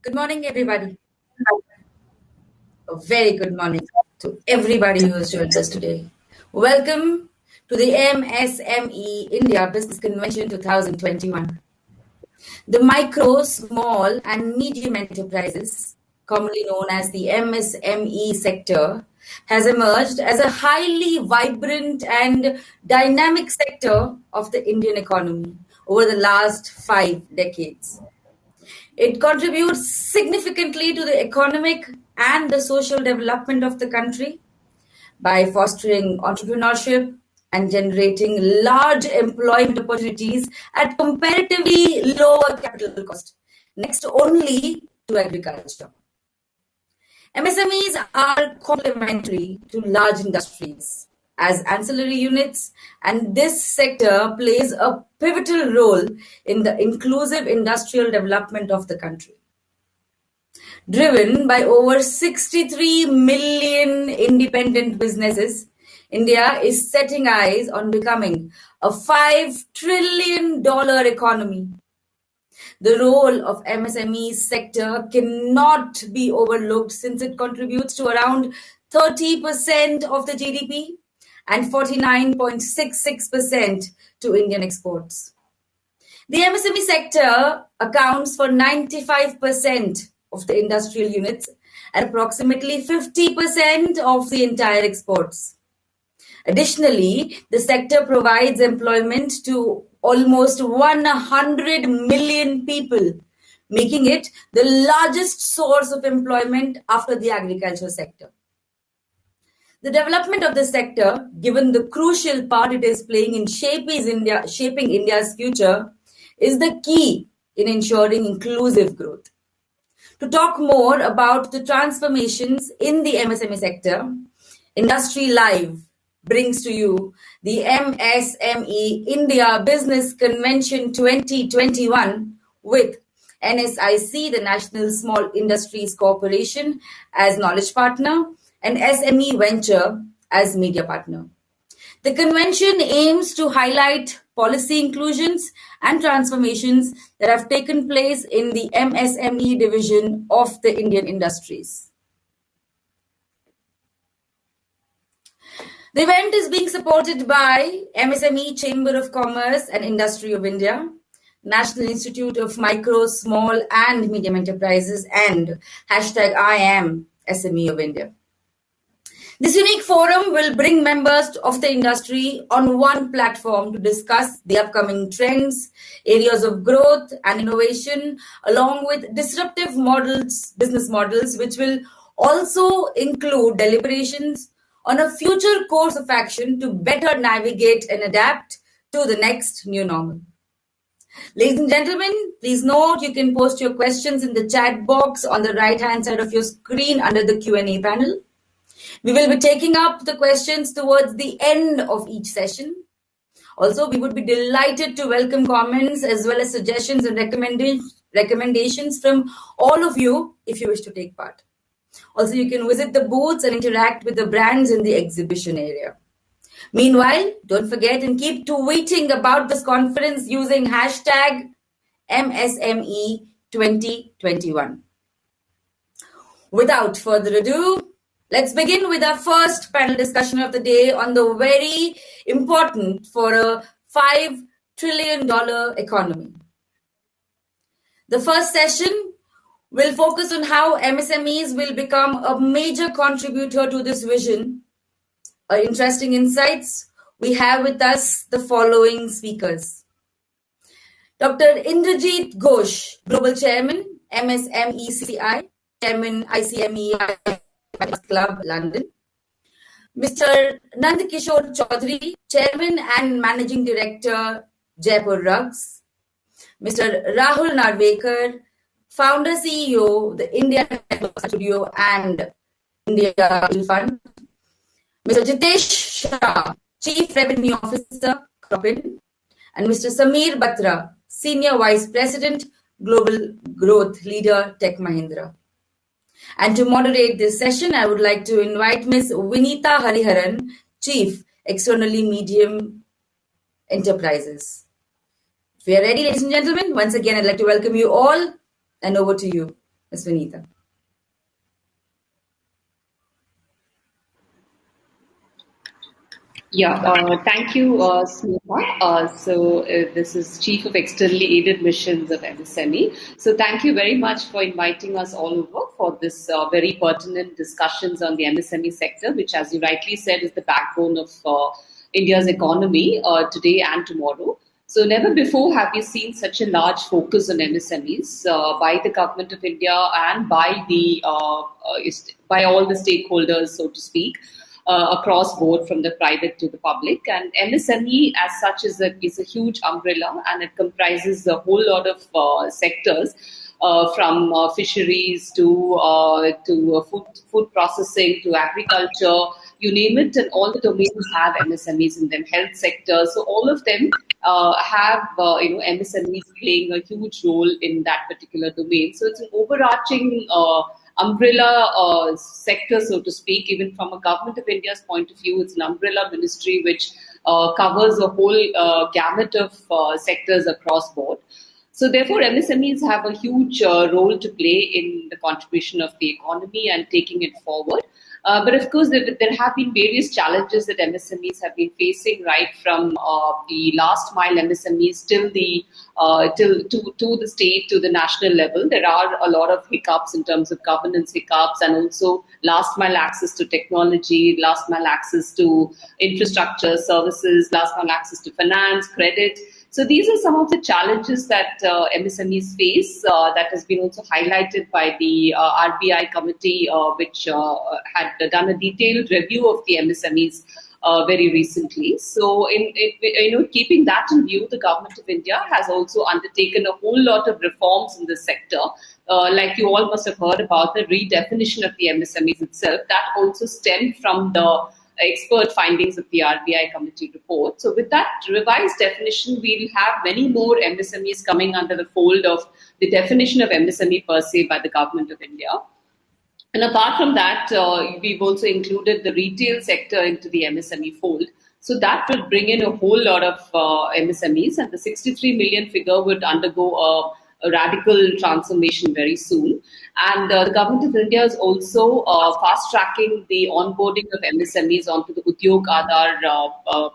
Good morning, everybody. A very good morning to everybody who has joined us today. Welcome to the MSME India Business Convention 2021. The micro, small, and medium enterprises, commonly known as the MSME sector, has emerged as a highly vibrant and dynamic sector of the Indian economy over the last 5 decades. It contributes significantly to the economic and the social development of the country by fostering entrepreneurship and generating large employment opportunities at comparatively lower capital cost, next only to agriculture. MSMEs are complementary to large industries as ancillary units, and this sector plays a pivotal role in the inclusive industrial development of the country. Driven by over 63 million independent businesses, India is setting eyes on becoming a $5 trillion economy. The role of MSME sector cannot be overlooked since it contributes to around 30% of the GDP and 49.66% to Indian exports. The MSME sector accounts for 95% of the industrial units and approximately 50% of the entire exports. Additionally, the sector provides employment to almost 100 million people, making it the largest source of employment after the agriculture sector. The development of the sector, given the crucial part it is playing in shaping India's future, is the key in ensuring inclusive growth. To talk more about the transformations in the MSME sector, Industry Live brings to you the MSME India Business Convention 2021 with NSIC, the National Small Industries Corporation, as knowledge partner, and SME Venture as media partner. The convention aims to highlight policy inclusions and transformations that have taken place in the MSME division of the Indian industries. The event is being supported by MSME Chamber of Commerce and Industry of India, National Institute of Micro, Small and Medium Enterprises, and #I am SME of India. This unique forum will bring members of the industry on one platform to discuss the upcoming trends, areas of growth and innovation, along with disruptive business models, which will also include deliberations on a future course of action to better navigate and adapt to the next new normal. Ladies and gentlemen, please note you can post your questions in the chat box on the right-hand side of your screen under the Q&A panel. We will be taking up the questions towards the end of each session. Also, we would be delighted to welcome comments as well as suggestions and recommendations from all of you if you wish to take part. Also, you can visit the booths and interact with the brands in the exhibition area. Meanwhile, don't forget and keep tweeting about this conference using #MSME2021. Without further ado, let's begin with our first panel discussion of the day on the very important for a $5 trillion economy. The first session will focus on how MSMEs will become a major contributor to this vision. Interesting insights. We have with us the following speakers. Dr. Indrajit Ghosh, Global Chairman, MSMECCI, Chairman ICMEI Club, London. Mr. Nand Kishore Chaudhary, Chairman and Managing Director, Jaipur Rugs. Mr. Rahul Narvekar, Founder CEO, the Indian MSMEs Studio and India Fund. Mr. Jitesh Shah, Chief Revenue Officer, CropIn. And Mr. Batra, Senior Vice President, Global Growth Leader, Tech Mahindra. And to moderate this session, I would like to invite Ms. Vineeta Hariharan, Chief Externally Medium Enterprises. If we are ready, ladies and gentlemen, once again, I'd like to welcome you all, and over to you. Ms. Vineeta. Yeah, thank you, Sneha. This is Chief of Externally Aided Missions of MSME. So thank you very much for inviting us all over for this very pertinent discussions on the MSME sector, which, as you rightly said, is the backbone of India's economy today and tomorrow. So never before have we seen such a large focus on MSMEs by the government of India and by all the stakeholders, so to speak, across board from the private to the public. And MSME as such is a huge umbrella, and it comprises a whole lot of sectors. From fisheries to food processing to agriculture, you name it, and all the domains have MSMEs in them. Health sector, so all of them have MSMEs playing a huge role in that particular domain. So it's an overarching umbrella sector, so to speak. Even from a government of India's point of view, it's an umbrella ministry which covers a whole gamut of sectors across board. So therefore, MSMEs have a huge role to play in the contribution of the economy and taking it forward. But of course, there have been various challenges that MSMEs have been facing, right from the last mile MSMEs till to the state, to the national level. There are a lot of hiccups in terms of governance hiccups, and also last mile access to technology, last mile access to infrastructure services, last mile access to finance, credit. So these are some of the challenges that MSMEs face that has been also highlighted by the RBI committee, which had done a detailed review of the MSMEs very recently. So, keeping that in view, the government of India has also undertaken a whole lot of reforms in this sector. Like you all must have heard about the redefinition of the MSMEs itself. That also stemmed from the expert findings of the RBI committee report. So with that revised definition, we'll have many more MSMEs coming under the fold of the definition of MSME per se by the government of India. And apart from that, we've also included the retail sector into the MSME fold. So that will bring in a whole lot of MSMEs, and the 63 million figure would undergo a radical transformation very soon. And the government of India is also fast tracking the onboarding of MSMEs onto the Udyog Aadhaar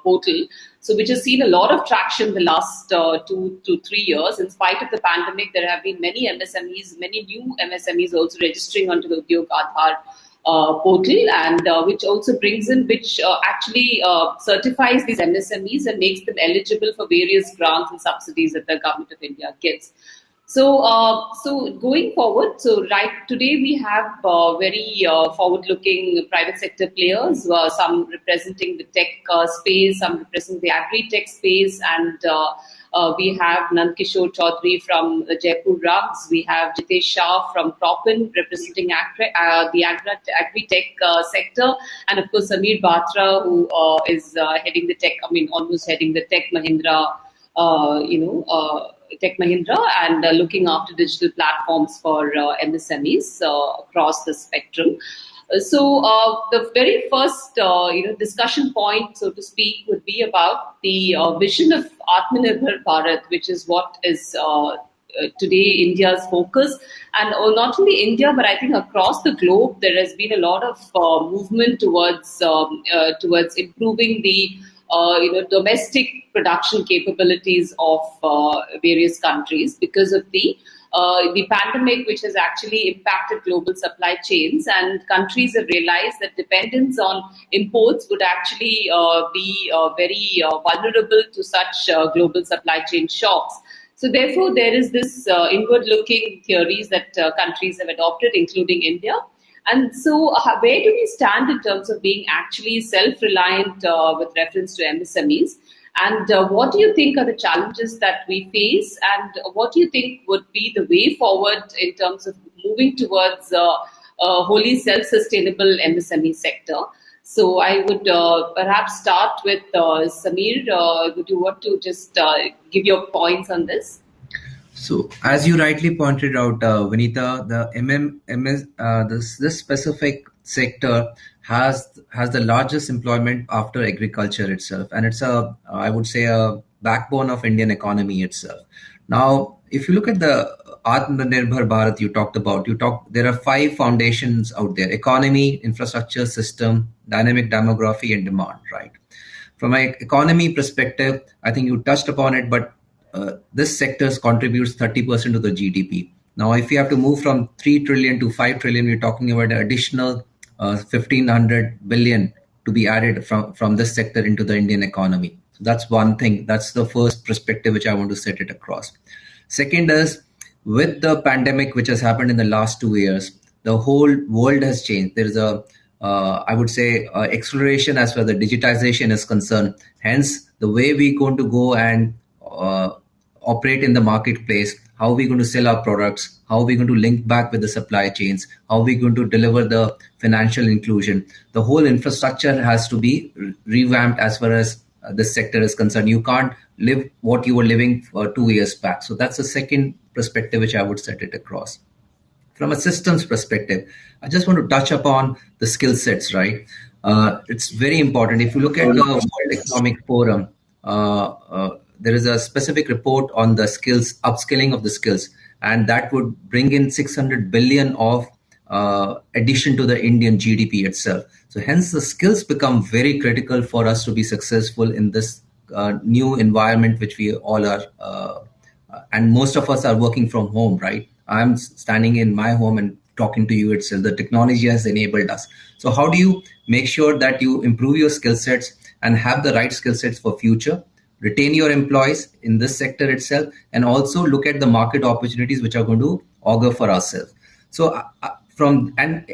portal. So, which has seen a lot of traction in the last 2 to 3 years. In spite of the pandemic, there have been many MSMEs, many new MSMEs also registering onto the Udyog Aadhaar portal, and which also brings in, which actually certifies these MSMEs and makes them eligible for various grants and subsidies that the government of India gives. So going forward, so right today we have very forward-looking private sector players, some representing the tech space, some representing the agri-tech space, and we have Nand, Kishore, Chaudhary from the Jaipur rugs. We have Jitesh, Shah from CropIn representing the agri-tech sector, and of course Samir Batra, who is heading the tech. I mean, almost heading the tech Mahindra. Tech Mahindra, and looking after digital platforms for MSMEs across the spectrum. The very first discussion point, so to speak, would be about the vision of Atmanirbhar Bharat, which is what is today India's focus. And not only India, but I think across the globe, there has been a lot of movement towards improving the domestic production capabilities of various countries because of the pandemic, which has actually impacted global supply chains, and countries have realized that dependence on imports would actually be very vulnerable to such global supply chain shocks. So therefore, there is this inward-looking theories that countries have adopted, including India. And so, where do we stand in terms of being actually self-reliant with reference to MSMEs? And what do you think are the challenges that we face? And what do you think would be the way forward in terms of moving towards a wholly self-sustainable MSME sector? So, I would perhaps start with Samir. Would you want to just give your points on this? So, as you rightly pointed out, Vineeta, the this specific sector has the largest employment after agriculture itself, and it's I would say, a backbone of Indian economy itself. Now, if you look at the Atmanirbhar Bharat you talked about. There are 5 foundations out there: economy, infrastructure, system, dynamic demography, and demand. Right. From an economy perspective, I think you touched upon it, but this sector contributes 30% to the GDP. Now, if you have to move from 3 trillion to 5 trillion, we're talking about an additional 1,500 billion to be added from this sector into the Indian economy. So that's one thing. That's the first perspective which I want to set it across. Second is, with the pandemic which has happened in the last 2 years, the whole world has changed. There is I would say, acceleration as far as the digitization is concerned. Hence, the way we're going to go and operate in the marketplace, how we're going to sell our products, how we're going to link back with the supply chains, how we're going to deliver the financial inclusion. The whole infrastructure has to be revamped as far as this sector is concerned. You can't live what you were living 2 years back. So that's the second perspective which I would set it across. From a systems perspective, I just want to touch upon the skill sets, right? It's very important. If you look at the World Economic Forum, there is a specific report on the skills, upskilling of the skills, and that would bring in 600 billion of addition to the Indian GDP itself. So hence the skills become very critical for us to be successful in this new environment which we all are, and most of us are working from home, right? I'm standing in my home and talking to you itself. The technology has enabled us. So how do you make sure that you improve your skill sets and have the right skill sets for future, retain your employees in this sector itself, and also look at the market opportunities which are going to augur for ourselves. So from and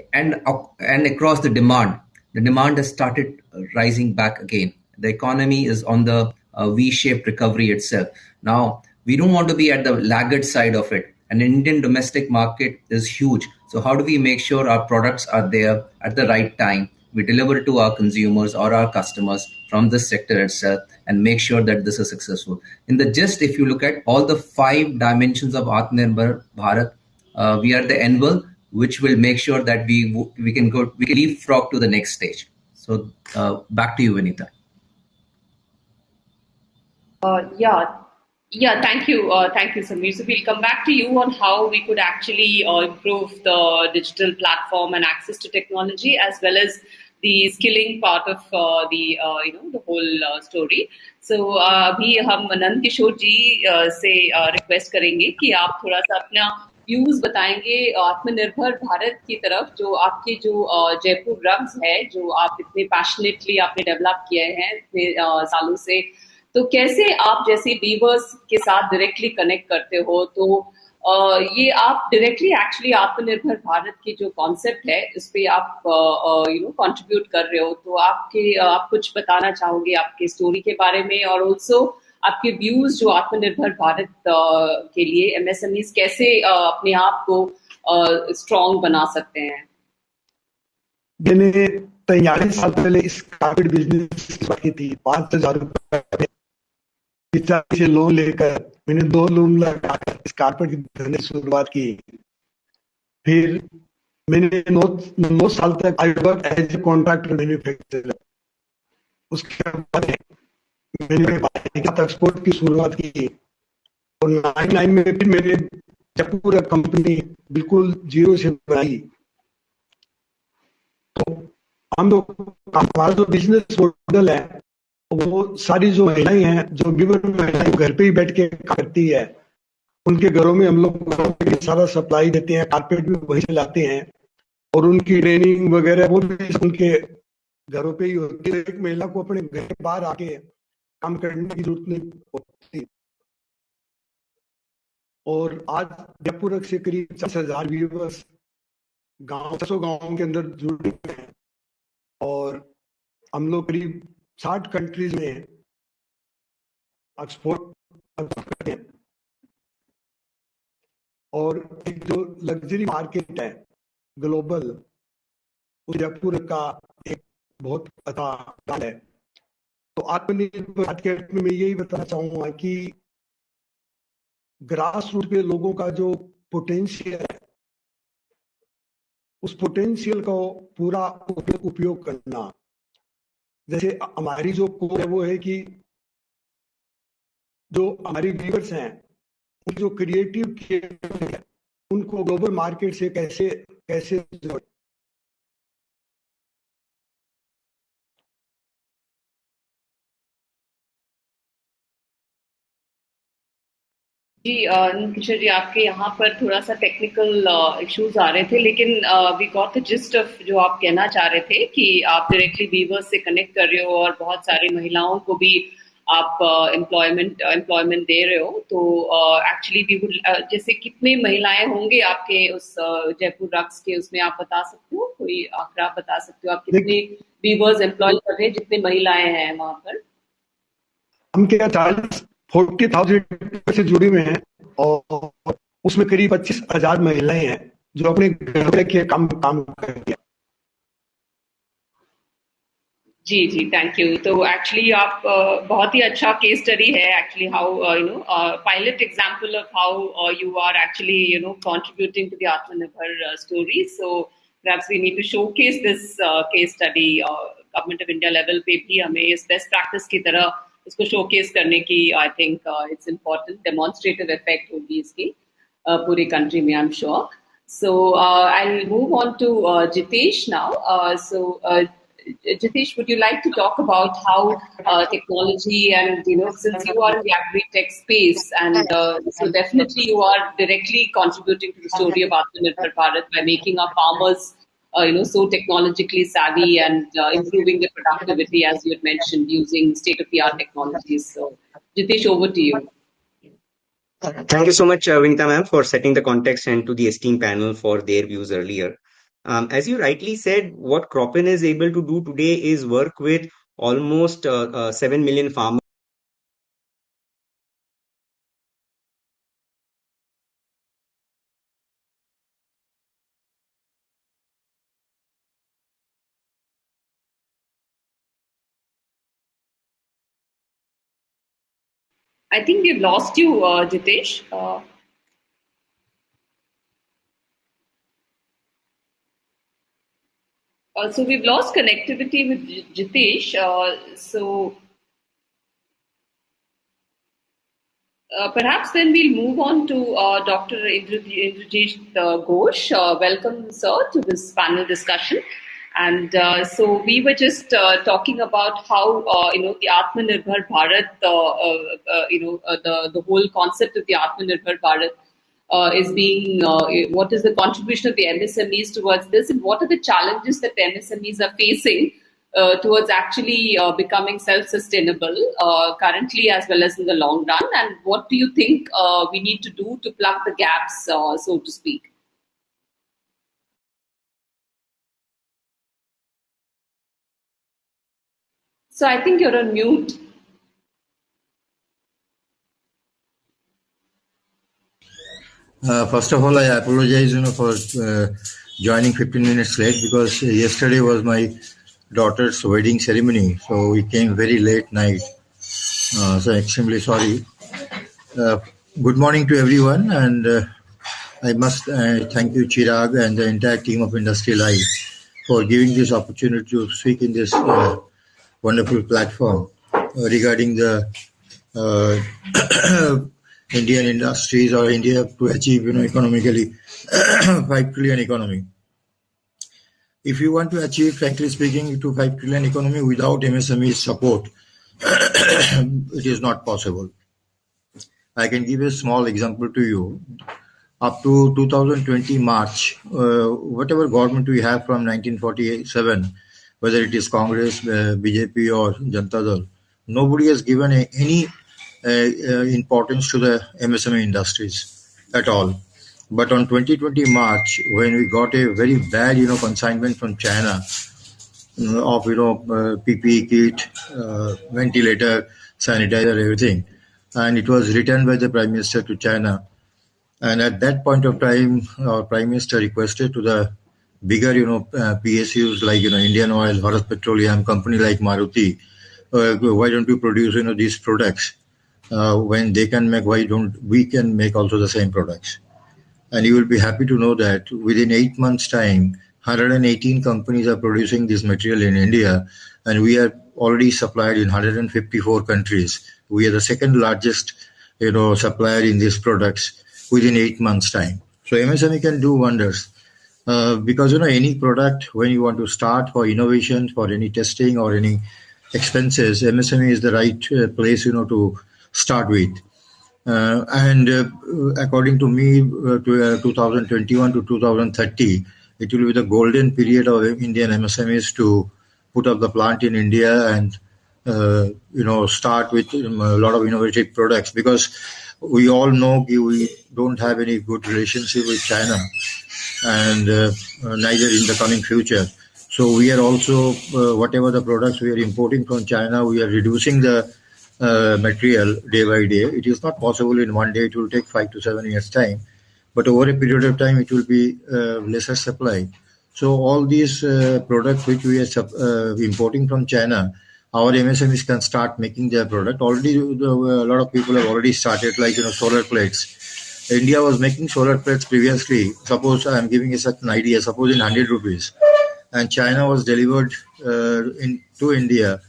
across the demand has started rising back again. The economy is on the V-shaped recovery itself. Now, we don't want to be at the laggard side of it. And Indian domestic market is huge. So how do we make sure our products are there at the right time? We deliver it to our consumers or our customers from this sector itself and make sure that this is successful. In the gist, if you look at all the 5 dimensions of Atmanirbhar Bharat, we are the envil, which will make sure that we can leapfrog to the next stage. So back to you, Vineeta. Yeah, thank you, Samir. So we'll come back to you on how we could actually improve the digital platform and access to technology, as well as the skilling part of the whole story. So अभी हम नंद किशोर जी से request करेंगे कि आप थोड़ा सा अपना views बताएंगे आत्मनिर्भर भारत की तरफ, जो आपके जो जयपुर रग्स है, जो आप इतने पैशनेटली आपने डेवलप किए हैं इतने सालों से, तो कैसे आप जैसे वीवर्स के साथ डायरेक्टली कनेक्ट करते हो? तो ये आप डायरेक्टली एक्चुअली आत्मनिर्भर भारत की जो कॉन्सेप्ट है इस पे आप कंट्रीब्यूट कर रहे हो, तो आप कुछ बताना चाहोगे आपके स्टोरी के बारे में, और ऑल्सो आपके व्यूज जो आत्मनिर्भर भारत के लिए एमएसएमईज कैसे अपने आप को स्ट्रॉन्ग बना सकते हैं? मैंने 43 साल पहले इस कारपेट बिजनेस की थी। 5,000 रुपए से लोन लेकर मैंने 2 लोन लगाकर इस कारपेट की धंधे की शुरुआत की। फिर मैंने 9 साल तक I work as a contractor manufacturer. उसके बाद मैंने बाइक एक्सपोर्ट की शुरुआत की और 99 में फिर मैंने जयपुर कंपनी बिल्कुल जीरो से बनाई। तो हम लोग हमारा जो बिजनेस मॉडल है वो सारी जो महिलाएं हैं, जो वीवर महिलाएं घर पे ही बैठ के करती है, उनके घरों में हम लोग सारा सप्लाई देते हैं, कारपेट भी वहीं से लाते हैं और उनकी ट्रेनिंग वगैरह वो भी उनके घरों पे ही होती है। एक महिला को अपने घर के बाहर आके काम करने की जरूरत नहीं होती। और आज जयपुर से करीब 40,000 व्यूवर्स गाँव 600 गाँव के अंदर जुड़े हुए हैं और हम लोग करीब 60 कंट्रीज में एक्सपोर्ट करते हैं। और एक जो लग्जरी मार्केट है ग्लोबल, जयपुर का एक बहुत अच्छा काम है। तो आत्मनिर्भर मार्केट में मैं यही बताना चाहूंगा कि ग्रास रूट पे लोगों का जो पोटेंशियल है, उस पोटेंशियल को पूरा उपयोग करना। जैसे हमारी जो कोर है वो है कि जो हमारी व्यूअर्स हैं जो क्रिएटिव है उनको ग्लोबल मार्केट से कैसे कैसे जोड़े? जी किशोर जी, आपके यहाँ पर थोड़ा सा टेक्निकल इश्यूज आ रहे थे, लेकिन we got the gist of जो आप कहना चाह रहे थे कि आप डायरेक्टली वीवर्स से कनेक्ट कर रहे हो और बहुत सारी महिलाओं को भी आप एम्प्लॉयमेंट दे रहे हो। तो एक्चुअली वी वुड, जैसे कितने महिलाएं होंगे आपके उस जयपुर रक्स के, उसमें आप बता सकते हो, कोई आंकड़ा आप बता सकते हो, आप कितने वीवर्स एम्प्लॉय कर रहे हैं, जितने महिलाएं हैं वहां पर? हम क्या 40,000 से जुड़ी हुए हैं और उसमें करीब 25,000 महिलाएं हैं जो अपने घर के काम कर रही हैं। जी जी, थैंक यू। तो एक्चुअली आप बहुत ही अच्छा केस स्टडी है actually, how pilot example of how you are actually contributing to the Atmanirbhar story. So perhaps we need to showcase this case study. Government of India level पे भी हमें इस बेस्ट प्रैक्टिस की तरह इसको showcase करने की, I think it's important, demonstrative effect होगी इसकी पूरी कंट्री में, I am sure. So I'll move on to Jitesh now. Jitesh, would you like to talk about how technology and, since you are in the agri-tech space, and so definitely you are directly contributing to the story of Atmanirbhar Bharat by making our farmers, so technologically savvy and improving their productivity, as you had mentioned, using state-of-the-art technologies. So, Jitesh, over to you. Thank you so much, Vineeta ma'am, for setting the context, and to the esteemed panel for their views earlier. As you rightly said, what CropIn is able to do today is work with almost 7 million farmers. I think we've lost you, Jitesh. So we've lost connectivity with Jitesh. Perhaps then we'll move on to Dr. Indrajit Ghosh. Welcome, sir, to this panel discussion. And so we were just talking about how the Atmanirbhar Bharat, the whole concept of the Atmanirbhar Bharat is being, what is the contribution of the MSMEs towards this, and what are the challenges that the MSMEs are facing towards actually becoming self-sustainable currently as well as in the long run, and what do you think we need to do to plug the gaps, so to speak? So I think you're on mute. First of all, I apologize, for joining 15 minutes late, because yesterday was my daughter's wedding ceremony, so we came very late night. So extremely sorry. Good morning to everyone, and I must thank you, Chirag, and the entire team of Industry Live for giving this opportunity to speak in this wonderful platform regarding the Indian industries, or India to achieve, economically 5 trillion economy. If you want to achieve, frankly speaking, to 5 trillion economy without MSME support, it is not possible. I can give a small example to you. Up to 2020 March, whatever government we have from 1947, whether it is Congress, BJP or Janata Dal, nobody has given any importance to the MSME industries at all. But on 2020 March, when we got a very bad, consignment from China of, PPE kit, ventilator, sanitizer, everything, and it was returned by the Prime Minister to China. And at that point of time, our Prime Minister requested to the bigger, PSUs like, Indian Oil, Bharat Petroleum, company like Maruti, why don't you produce, these products? When they can make, why don't we can make also the same products? And you will be happy to know that within 8 months' time, 118 companies are producing this material in India, and we are already supplied in 154 countries. We are the second largest supplier in these products within 8 months' time. So MSME can do wonders. Because any product, when you want to start for innovation, for any testing or any expenses, MSME is the right place to start with. And according to me, 2021 to 2030, it will be the golden period of Indian MSMEs to put up the plant in India and start with a lot of innovative products, because we all know we don't have any good relationship with China, and neither in the coming future. So we are also, whatever the products we are importing from China, we are reducing the material day by day. It is not possible in one day. It will take 5 to 7 years time, but over a period of time, it will be lesser supply. So all these products which we are importing from China, our MSMEs can start making their product. Already, a lot of people have already started, like solar plates. India was making solar plates previously. Suppose I am giving you such an idea. Suppose in 100 rupees, and China was delivered to India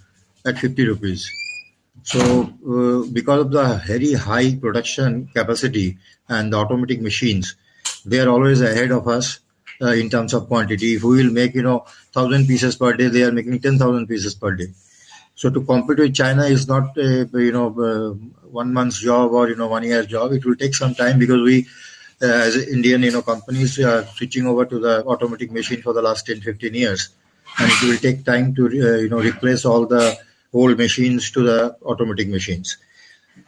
at 50 rupees. So, because of the very high production capacity and the automatic machines, they are always ahead of us in terms of quantity. If we will make 1,000 pieces per day, they are making 10,000 pieces per day. So to compete with China is not a 1 month's job or 1 year's job. It will take some time, because we as Indian companies are switching over to the automatic machine for the last 10-15 years, and it will take time to replace all the old machines to the automatic machines.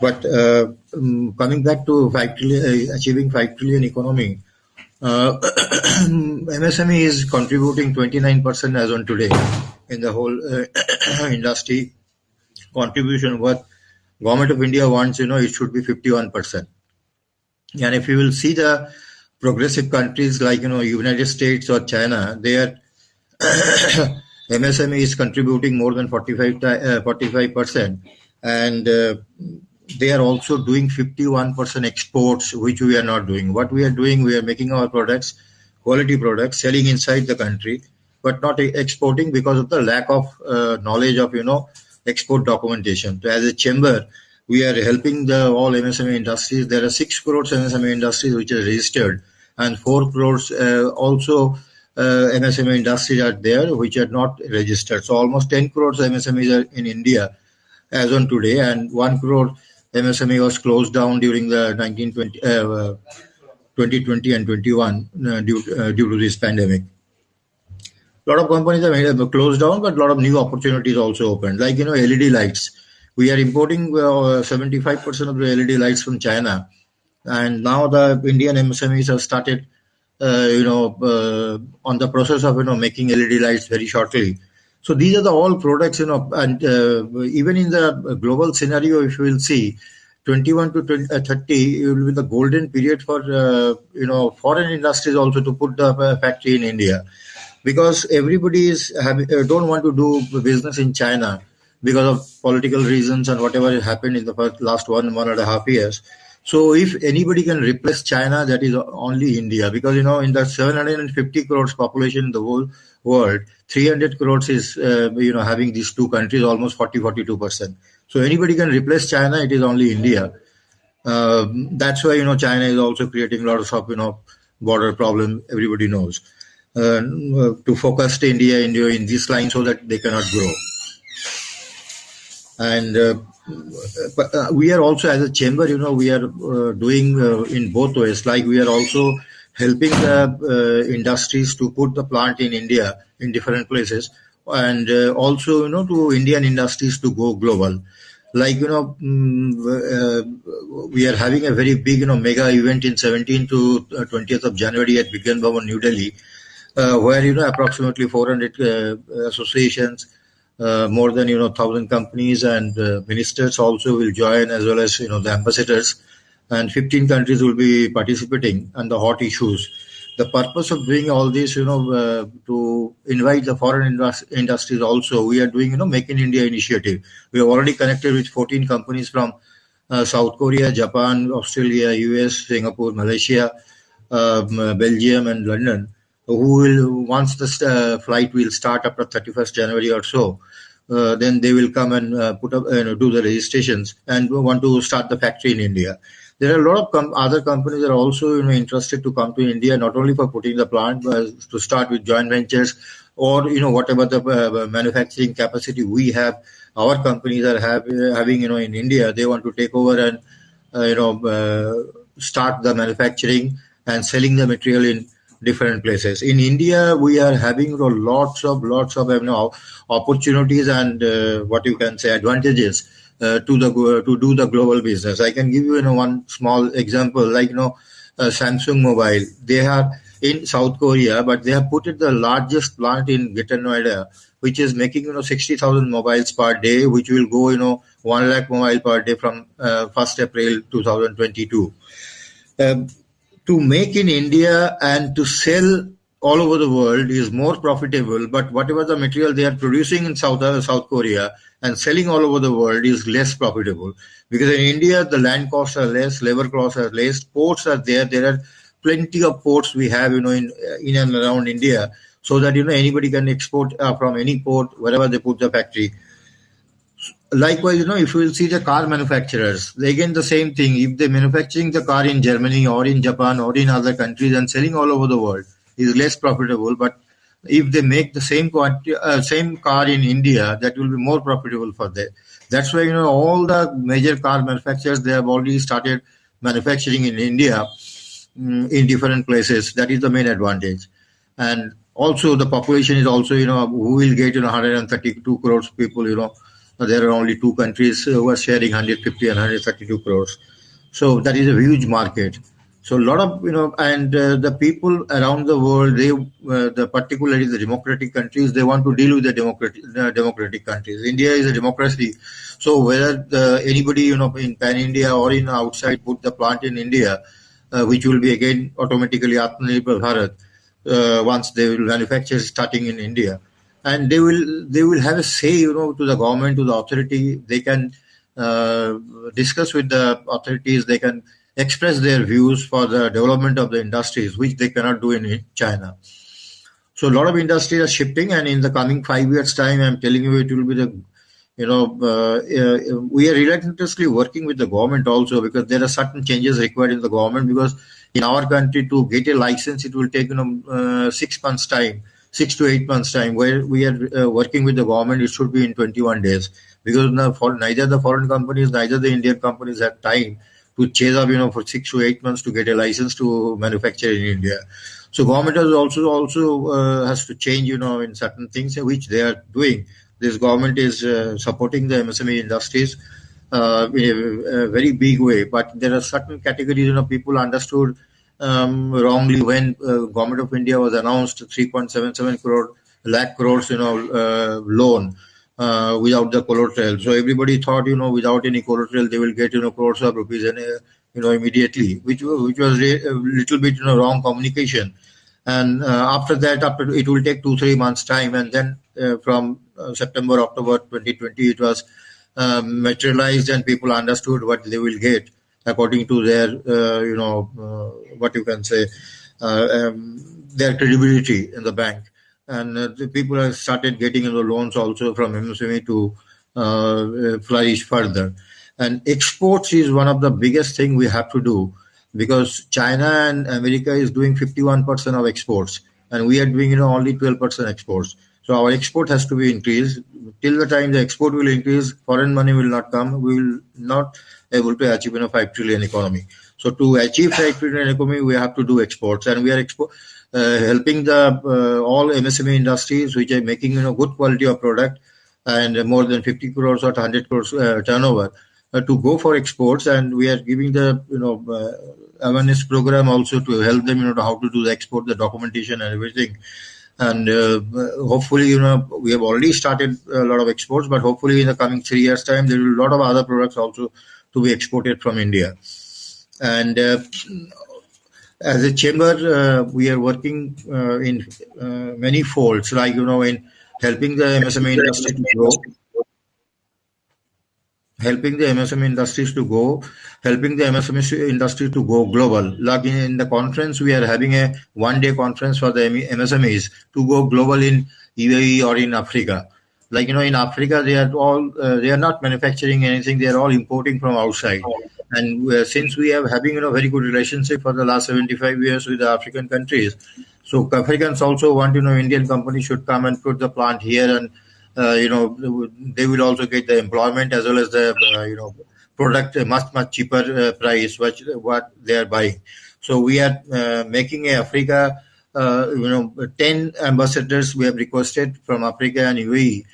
But coming back to achieving 5 trillion economy, MSME is contributing 29% as on today in the whole industry contribution. What Government of India wants, it should be 51%. And if you will see the progressive countries like United States or China, their MSME is contributing more than 45%, and they are also doing 51% exports, which we are not doing. What we are doing, we are making our products, quality products, selling inside the country, but not exporting because of the lack of knowledge of export documentation. So as a chamber, we are helping all MSME industries. There are 6 crores MSME industries which are registered, and 4 crores also MSME industries are there which are not registered. So almost 10 crores MSMEs are in India as on today, and 1 crore MSME was closed down during the 2020 and 21 due to this pandemic. A lot of companies have closed down, but a lot of new opportunities also opened, like LED lights. We are importing 75% of the LED lights from China, and now the Indian MSMEs have started on the process of making LED lights very shortly. So these are the all products, and even in the global scenario, if you will see, 21 to 30, it will be the golden period for foreign industries also to put the factory in India, because everybody don't want to do business in China because of political reasons and whatever happened in the last 1.5 years. So if anybody can replace China, that is only India, because in the 750 crores population in the whole world, 300 crores is having these two countries, almost 42%. So anybody can replace China, it is only India. That's why China is also creating lots of border problem. Everybody knows to focus India in this line so that they cannot grow. And we are also, as a chamber, we are doing in both ways. Like we are also helping the industries to put the plant in India in different places, and also to Indian industries to go global. Like we are having a very big mega event in 17th to 20th of January at Vigyan Bhavan, New Delhi, where approximately 400 associations, more than 1,000 companies and ministers also will join, as well as the ambassadors, and 15 countries will be participating on the hot issues. The purpose of doing all this, to invite the foreign industries also, we are doing Make in India initiative. We have already connected with 14 companies from South Korea, Japan, Australia, US, Singapore, Malaysia, Belgium, and London, who will, once the flight will start after 31st January or so, then they will come and put up, do the registrations and want to start the factory in India. There are a lot of other companies that are also interested to come to India, not only for putting the plant, but to start with joint ventures or whatever the manufacturing capacity we have. Our companies are having in India. They want to take over and start the manufacturing and selling the material in different places. In India, we are having lots of opportunities and what you can say advantages to do the global business. I can give you one small example, like Samsung Mobile. They are in South Korea, but they have put it the largest plant in Greater Noida, which is making 60,000 mobiles per day, which will go 1 lakh mobile per day from 1st April 2022. To make in India and to sell all over the world is more profitable, but whatever the material they are producing in South Korea and selling all over the world is less profitable. Because in India, the land costs are less, labor costs are less, ports are there. There are plenty of ports we have, in and around India, so that, anybody can export from any port, wherever they put the factory. Likewise, if you will see the car manufacturers, again the same thing. If they're manufacturing the car in Germany or in Japan or in other countries and selling all over the world, is less profitable. But if they make the same car in India, that will be more profitable for them. That's why all the major car manufacturers, they have already started manufacturing in India in different places. That is the main advantage. And also the population is also who will get 132 crores people. There are only two countries who are sharing 150 and 132 crores. So that is a huge market. So a lot of, and the people around the world, particularly the democratic countries, they want to deal with the democratic countries. India is a democracy. So whether anybody, in pan-India or in outside put the plant in India, which will be again automatically Atmanirbhar Bharat, once they will manufacture starting in India. And they will have a say, to the government, to the authority. They can discuss with the authorities. They can express their views for the development of the industries, which they cannot do in China. So a lot of industries are shifting, and in the coming 5 years' time, I'm telling you, it will be we are relentlessly working with the government also, because there are certain changes required in the government. Because in our country, to get a license, it will take 6 months' time. 6 to 8 months' time. Where we are working with the government, it should be in 21 days. Because neither the foreign companies, neither the Indian companies have time to chase up, for 6 to 8 months to get a license to manufacture in India. So government has also has to change, in certain things, which they are doing. This government is supporting the MSME industries in a very big way. But there are certain categories, people understood wrongly when Government of India was announced 3.77 lakh crores, loan without the collateral. So everybody thought, without any collateral, they will get, crores of rupees and, immediately, which was a little bit, wrong communication. And after that, it will take 2-3 months time, and then from September, October 2020, it was materialized, and people understood what they will get according to their, what you can say, their credibility in the bank. And the people have started getting loans also from MSME to flourish further. And exports is one of the biggest thing we have to do, because China and America is doing 51% of exports, and we are doing only 12% exports. So our export has to be increased. Till the time the export will increase, foreign money will not come. We will not able to achieve 5 trillion economy. So to achieve 5 trillion economy, we have to do exports, and we are helping the all MSME industries which are making good quality of product and more than 50 crores or 100 crores turnover to go for exports. And we are giving the awareness program also to help them how to do the export, the documentation and everything. And hopefully we have already started a lot of exports, but hopefully in the coming 3 years time there will be a lot of other products also to be exported from India. And as a chamber, we are working in many folds, like in helping the MSME industry to grow, helping the MSME industries to go, helping the MSME industry to go global. Like in the conference, we are having a one-day conference for the MSMEs to go global in UAE or in Africa. Like, in Africa, they are not manufacturing anything. They are all importing from outside. And since we are having, very good relationship for the last 75 years with the African countries, so Africans also want, Indian companies should come and put the plant here, and they will also get the employment as well as the product much cheaper price what they are buying. So we are making a Africa, 10 ambassadors we have requested from Africa and UAE,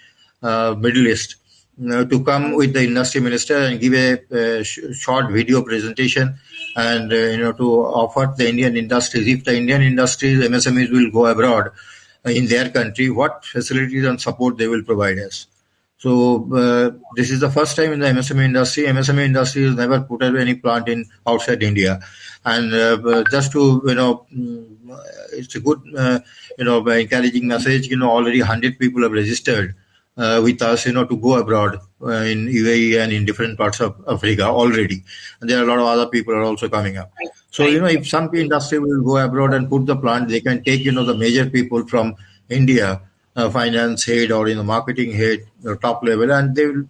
Middle East, to come with the industry minister and give a short video presentation, and to offer the Indian industries, if the Indian industries MSMEs will go abroad in their country, what facilities and support they will provide us. So this is the first time in the MSME industry. MSME industry has never put up any plant in outside India, and just to it's a good encouraging message. Already 100 people have registered with us, to go abroad in UAE and in different parts of Africa already, and there are a lot of other people are also coming up. So if some industry will go abroad and put the plant, they can take the major people from India, finance head or marketing head, top level, and they will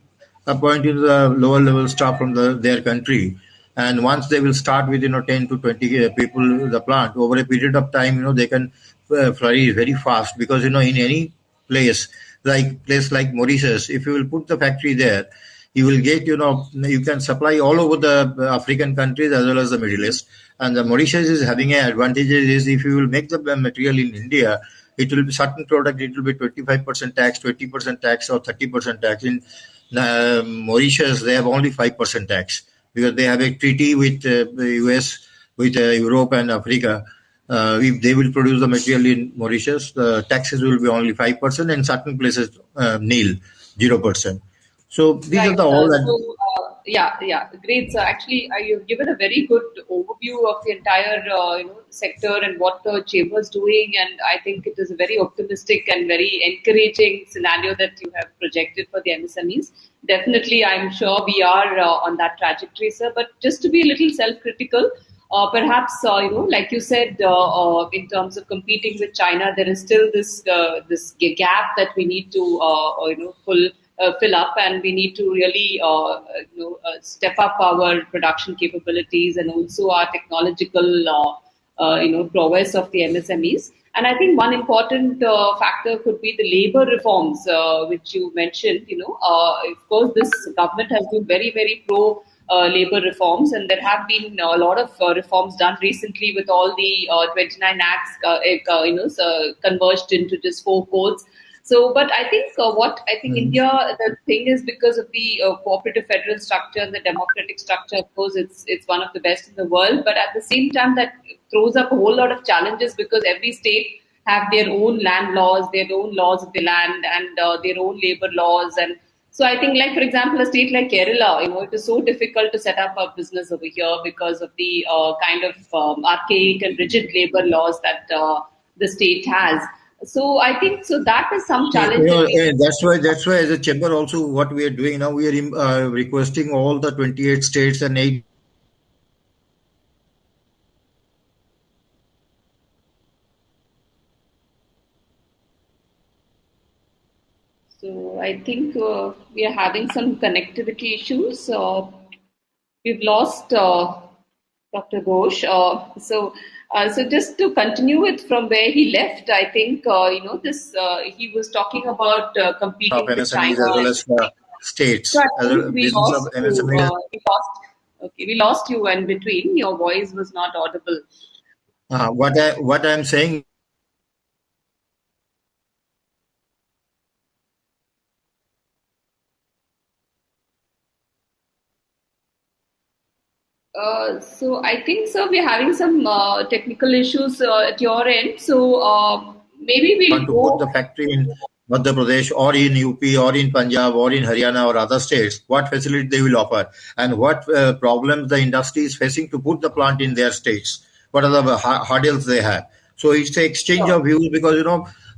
appoint the lower level staff from their country. And once they will start with 10 to 20 people the plant, over a period of time, they can flourish very fast, because in any place like Mauritius, if you will put the factory there, you will get, you can supply all over the African countries as well as the Middle East. And the Mauritius is having an advantage is, if you will make the material in India, it will be certain product, it will be 25% tax, 20% tax, or 30% tax. In Mauritius, they have only 5% tax, because they have a treaty with the US, with Europe and Africa. If they will produce the material in Mauritius, the taxes will be only 5%, and certain places nil, 0%. So these are the all. Great. So actually, you've given a very good overview of the entire sector and what the chamber is doing, and I think it is a very optimistic and very encouraging scenario that you have projected for the MSMEs. Definitely, I'm sure we are on that trajectory, sir. But just to be a little self-critical, perhaps like you said, in terms of competing with China, there is still this gap that we need to fill up, and we need to really step up our production capabilities and also our technological prowess of the MSMEs. And I think one important factor could be the labor reforms, which you mentioned. Of course, this government has been very, very pro labor reforms, and there have been a lot of reforms done recently with all the 29 acts converged into just 4 codes. So, but I think India, the thing is, because of the cooperative federal structure and the democratic structure, of course, it's one of the best in the world. But at the same time, that throws up a whole lot of challenges, because every state have their own land laws, their own laws of the land, and their own labor laws. And so I think, like, for example, a state like Kerala, it is so difficult to set up a business over here because of the kind of archaic and rigid labor laws that the state has. So I think that is some challenge. That's why as a chamber also, what we are doing now, we are requesting all the 28 states and 8. So I think we are having some connectivity issues. We've lost Dr. Ghosh. So just to continue with from where he left, I think he was talking about competing with China as well as states. So we lost you in between. Your voice was not audible. What I'm saying. So I think, sir, we're having some technical issues at your end. So maybe we'll go put the factory in Madhya Pradesh or in UP or in Punjab or in Haryana or other states. What facility they will offer, and what problems the industry is facing to put the plant in their states. What are the hurdles they have? So it's an exchange of views, because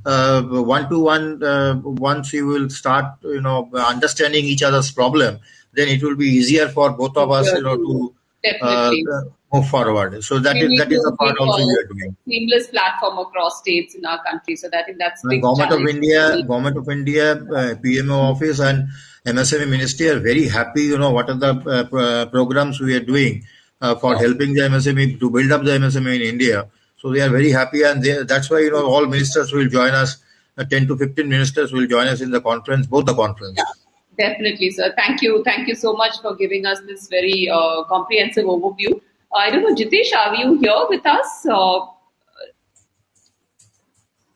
one-to-one, once you will start understanding each other's problem, then it will be easier for both of us to move forward. So We need that is to the part give also we a are doing. seamless platform across states in our country. So that I think that's a And big challenge. Government of India, PMO office and MSME ministry are very happy. What are the programs we are doing for helping the MSME to build up the MSME in India. So they are very happy, and that's why all ministers will join us. 10 to 15 ministers will join us in the conference, both the Yeah, conferences. definitely, sir. Thank you so much for giving us this very comprehensive overview. I don't know, Jitesh, are you here with us?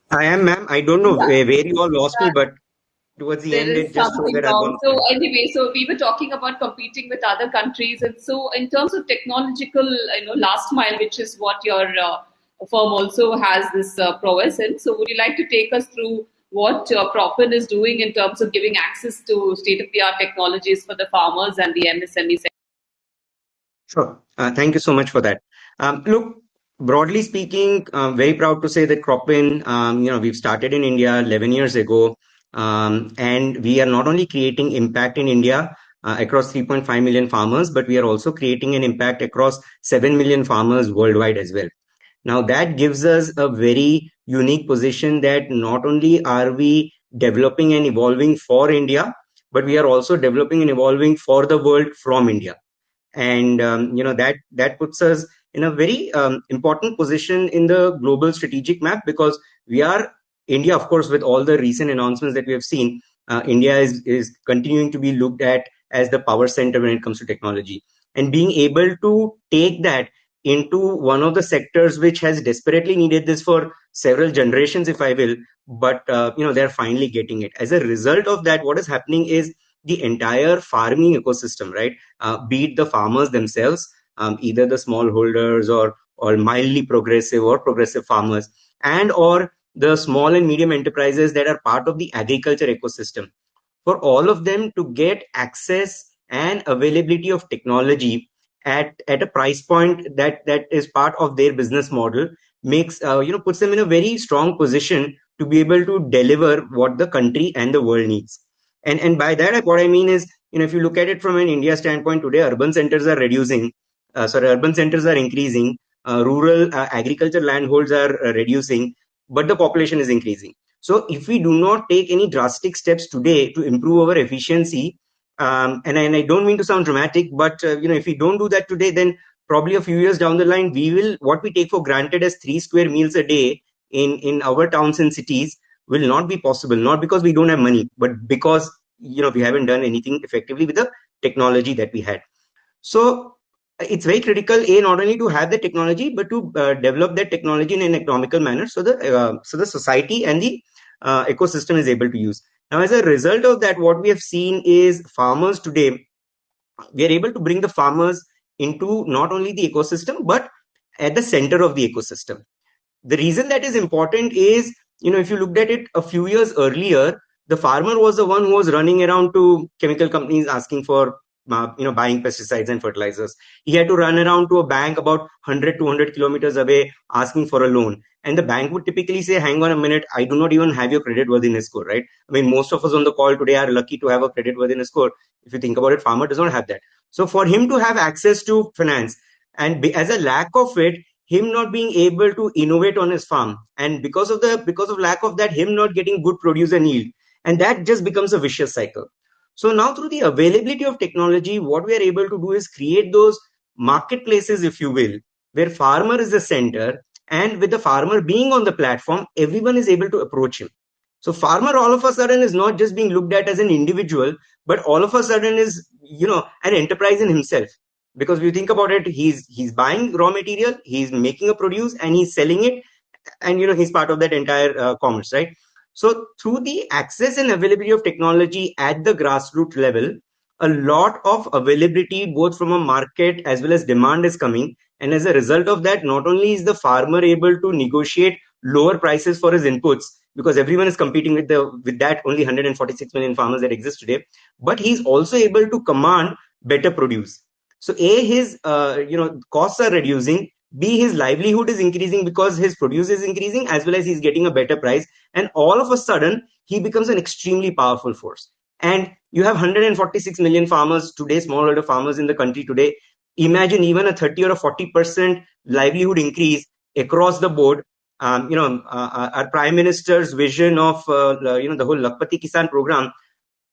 I am, ma'am. I don't know Yeah. where you all lost me, but towards the There end, is it just showed something that I've wrong. gone So quiet. anyway, so we were talking about competing with other countries, and so in terms of technological, last mile, which is what your firm also has this prowess in. So would you like to take us through what CropIn is doing in terms of giving access to state-of-the-art technologies for the farmers and the MSME sector? Sure. Thank you so much for that. Look, broadly speaking, I'm very proud to say that CropIn, we've started in India 11 years ago, and we are not only creating impact in India across 3.5 million farmers, but we are also creating an impact across 7 million farmers worldwide as well. Now, that gives us a very unique position that not only are we developing and evolving for India, but we are also developing and evolving for the world from India. And that puts us in a very important position in the global strategic map, because we are India, of course, with all the recent announcements that we have seen. India is continuing to be looked at as the power center when it comes to technology, and being able to take that into one of the sectors which has desperately needed this for several generations, if I will. But they're finally getting it. As a result of that, what is happening is the entire farming ecosystem, right? Be it the farmers themselves, either the smallholders or mildly progressive or progressive farmers, and or the small and medium enterprises that are part of the agriculture ecosystem. For all of them to get access and availability of technology at a price point that is part of their business model makes puts them in a very strong position to be able to deliver what the country and the world needs. And by that, what I mean is, if you look at it from an India standpoint today, urban centers are reducing. Urban centers are increasing. Rural agriculture landholds are reducing, but the population is increasing. So if we do not take any drastic steps today to improve our efficiency, and I don't mean to sound dramatic, but if we don't do that today, then probably a few years down the line, what we take for granted as 3 square meals a day in our towns and cities will not be possible. Not because we don't have money, but because we haven't done anything effectively with the technology that we had. So it's very critical, not only to have the technology, but to develop that technology in an economical manner, so the society and the ecosystem is able to use. Now, as a result of that, what we have seen is farmers today, we are able to bring the farmers into not only the ecosystem, but at the center of the ecosystem. The reason that is important is, if you looked at it a few years earlier, the farmer was the one who was running around to chemical companies asking for buying pesticides and fertilizers. He had to run around to a bank about 100 200 kilometers away asking for a loan, and the bank would typically say, hang on a minute, I do not even have your credit worthiness score, right? I mean, most of us on the call today are lucky to have a credit worthiness score. If you think about it, farmer does not have that. So for him to have access to finance, and as a lack of it, him not being able to innovate on his farm, and because of lack of that, him not getting good produce and yield, and that just becomes a vicious cycle. So now, through the availability of technology, what we are able to do is create those marketplaces, if you will, where farmer is the center, and with the farmer being on the platform, everyone is able to approach him. So farmer all of a sudden is not just being looked at as an individual, but all of a sudden is an enterprise in himself. Because if you think about it, he's buying raw material, he's making a produce, and he's selling it, and he's part of that entire commerce, right? So through the access and availability of technology at the grassroots level, a lot of availability both from a market as well as demand is coming, and as a result of that, not only is the farmer able to negotiate lower prices for his inputs, because everyone is competing with that only 146 million farmers that exist today, but he's also able to command better produce. So A, his costs are reducing. B, his livelihood is increasing because his produce is increasing, as well as he's getting a better price. And all of a sudden, he becomes an extremely powerful force. And you have 146 million farmers today, smallholder farmers in the country today. imagine even a 30 or a 40% livelihood increase across the board. Our Prime Minister's vision of the whole Lakpati Kisan program,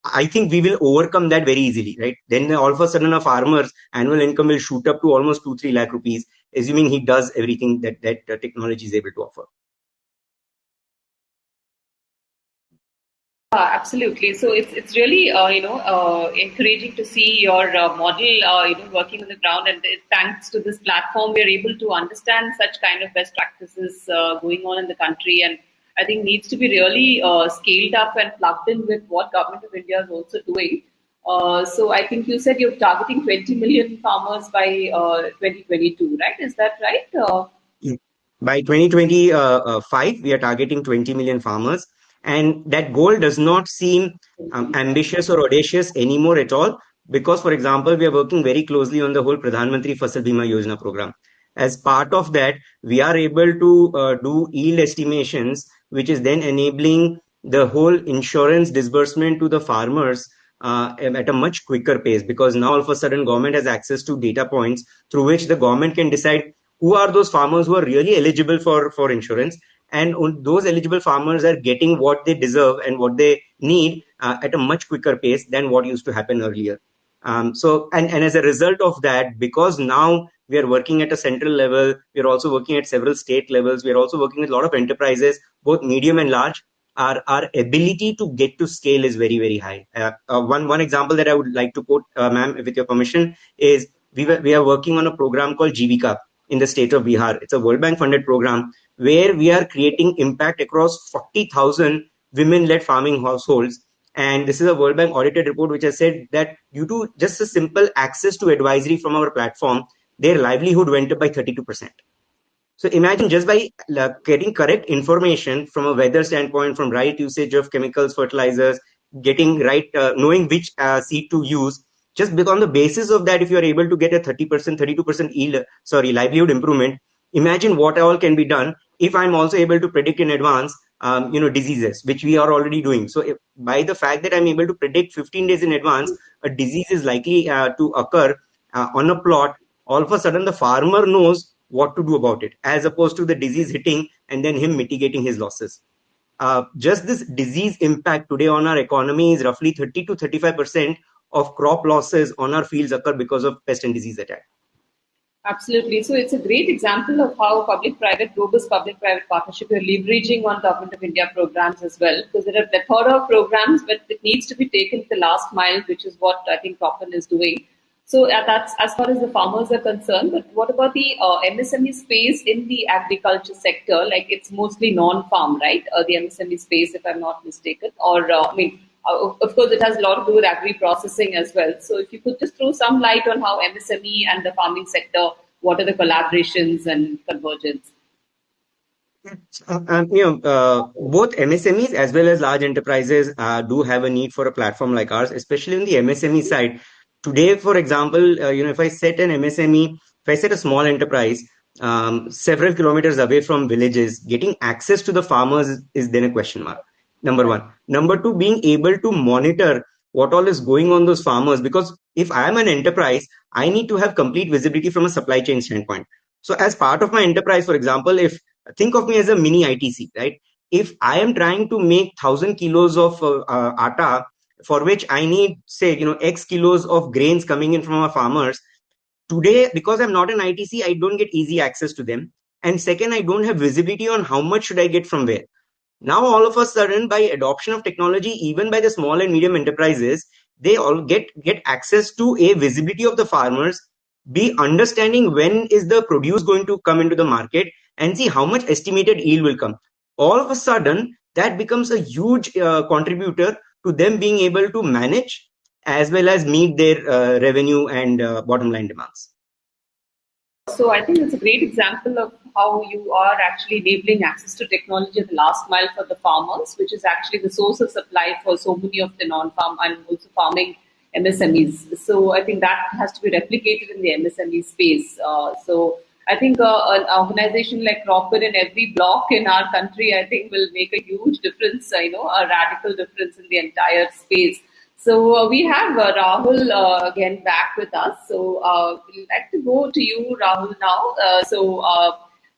I think we will overcome that very easily, right? Then all of a sudden a farmer's annual income will shoot up to almost 2-3 lakh rupees, assuming he does everything that technology is able to offer. Absolutely. So it's really encouraging to see your model working on the ground, and thanks to this platform, we are able to understand such kind of best practices going on in the country, and I think needs to be really scaled up and plugged in with what Government of India is also doing. So I think you said you're targeting 20 million farmers by 2022, right? Is that right? By 2025, we are targeting 20 million farmers. And that goal does not seem ambitious or audacious anymore at all. Because, for example, we are working very closely on the whole Pradhan Mantri Fasal Bima Yojana program. As part of that, we are able to do yield estimations, which is then enabling the whole insurance disbursement to the farmers at a much quicker pace, because now all of a sudden government has access to data points through which the government can decide who are those farmers who are really eligible for insurance, and those eligible farmers are getting what they deserve and what they need at a much quicker pace than what used to happen earlier. And as a result of that, because now we are working at a central level, we are also working at several state levels, we are also working with a lot of enterprises, both medium and large. Our ability to get to scale is very, very high. One example that I would like to quote, ma'am, with your permission, is we are working on a program called Jivika in the state of Bihar. It's a World Bank funded program where we are creating impact across 40,000 women-led farming households. And this is a World Bank audited report which has said that due to just a simple access to advisory from our platform, their livelihood went up by 32%. So imagine just by getting correct information from a weather standpoint, from right usage of chemicals, fertilizers, getting right, knowing which seed to use, just on the basis of that, if you are able to get a 30%, 32% livelihood improvement, imagine what all can be done if I'm also able to predict in advance, diseases, which we are already doing. So by the fact that I'm able to predict 15 days in advance, a disease is likely to occur on a plot, all of a sudden the farmer knows what to do about it, as opposed to the disease hitting and then him mitigating his losses. Just this disease impact today on our economy is roughly 30 to 35% of crop losses on our fields occur because of pest and disease attack. Absolutely. So it's a great example of how robust public-private partnership, are leveraging on Government of India programs as well, because there are a plethora of programs, but it needs to be taken to the last mile, which is what I think CropIn is doing. So that's as far as the farmers are concerned. But what about the MSME space in the agriculture sector? Like it's mostly non-farm, right? The MSME space, if I'm not mistaken, or of course, it has a lot to do with agri-processing as well. So if you could just throw some light on how MSME and the farming sector, what are the collaborations and convergence? Both MSMEs as well as large enterprises do have a need for a platform like ours, especially on the MSME side. Today, for example, if I set an MSME, if I set a small enterprise several kilometers away from villages, getting access to the farmers is then a question mark. Number one. Number two, being able to monitor what all is going on those farmers, because if I am an enterprise, I need to have complete visibility from a supply chain standpoint. So as part of my enterprise, for example, if think of me as a mini ITC, right? If I am trying to make 1,000 kilos of atta, for which I need, say, X kilos of grains coming in from our farmers, today, because I'm not an ITC, I don't get easy access to them. And second, I don't have visibility on how much should I get from where. Now, all of a sudden, by adoption of technology, even by the small and medium enterprises, they all get access to a visibility of the farmers, be understanding when is the produce going to come into the market, and see how much estimated yield will come. All of a sudden, that becomes a huge contributor to them being able to manage as well as meet their revenue and bottom line demands. So I think it's a great example of how you are actually enabling access to technology at the last mile for the farmers, which is actually the source of supply for so many of the non-farm and also farming MSMEs. So I think that has to be replicated in the MSME space. So I think an organization like CropIn in every block in our country, I think, will make a huge difference, a radical difference in the entire space. So we have Rahul again back with us. So we'd like to go to you, Rahul, now.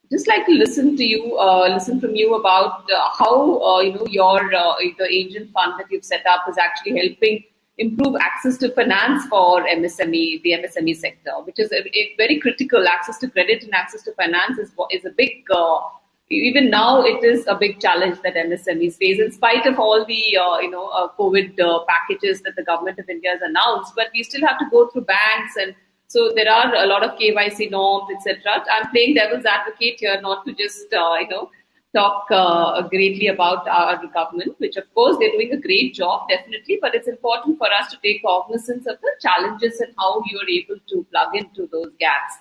Just like to listen to you, listen from you about how your the Angel Fund that you've set up is actually helping improve access to finance for the MSME sector, which is a very critical. Access to credit and access to finance is a big. Even now, it is a big challenge that MSMEs face, in spite of all the COVID packages that the government of India has announced. But we still have to go through banks, and so there are a lot of KYC norms, etc. I'm playing devil's advocate here, not to just talk greatly about our government, which of course they're doing a great job, definitely. But it's important for us to take cognizance of the challenges and how you are able to plug into those gaps.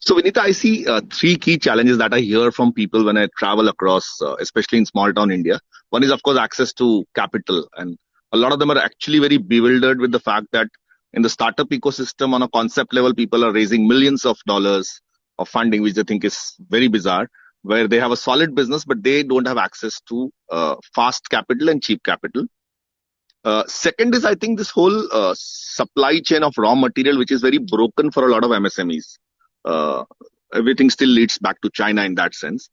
So, Vineeta, I see three key challenges that I hear from people when I travel across, especially in small town India. One is, of course, access to capital. And a lot of them are actually very bewildered with the fact that in the startup ecosystem, on a concept level, people are raising millions of dollars of funding, which they think is very bizarre, where they have a solid business, but they don't have access to fast capital and cheap capital. Second is, I think, this whole supply chain of raw material, which is very broken for a lot of MSMEs. Everything still leads back to China in that sense.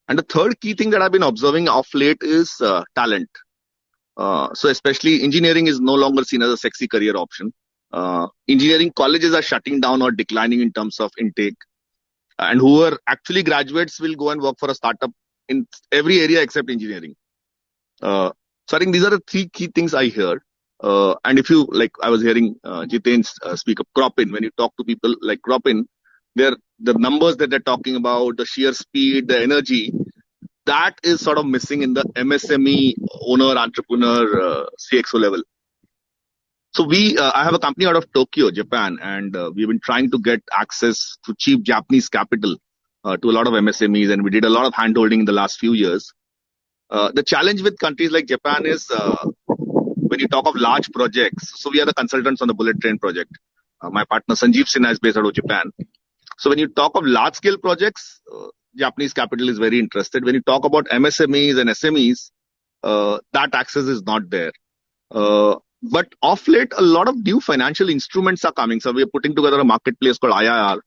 And the third key thing that I've been observing of late is talent. So especially engineering is no longer seen as a sexy career option. Engineering colleges are shutting down or declining in terms of intake. And who are actually graduates will go and work for a startup in every area except engineering. So I think these are the three key things I hear. And if you, like I was hearing Jitesh speak of CropIn, when you talk to people like CropIn, the numbers that they're talking about, the sheer speed, the energy, that is sort of missing in the MSME owner, entrepreneur, CXO level. So I have a company out of Tokyo, Japan, and we've been trying to get access to cheap Japanese capital to a lot of MSMEs, and we did a lot of handholding in the last few years. The challenge with countries like Japan is when you talk of large projects, so we are the consultants on the bullet train project. My partner Sanjeev Sinha is based out of Japan. So when you talk of large scale projects, Japanese capital is very interested. When you talk about MSMEs and SMEs, that access is not there. But of late, a lot of new financial instruments are coming. So we are putting together a marketplace called IIR,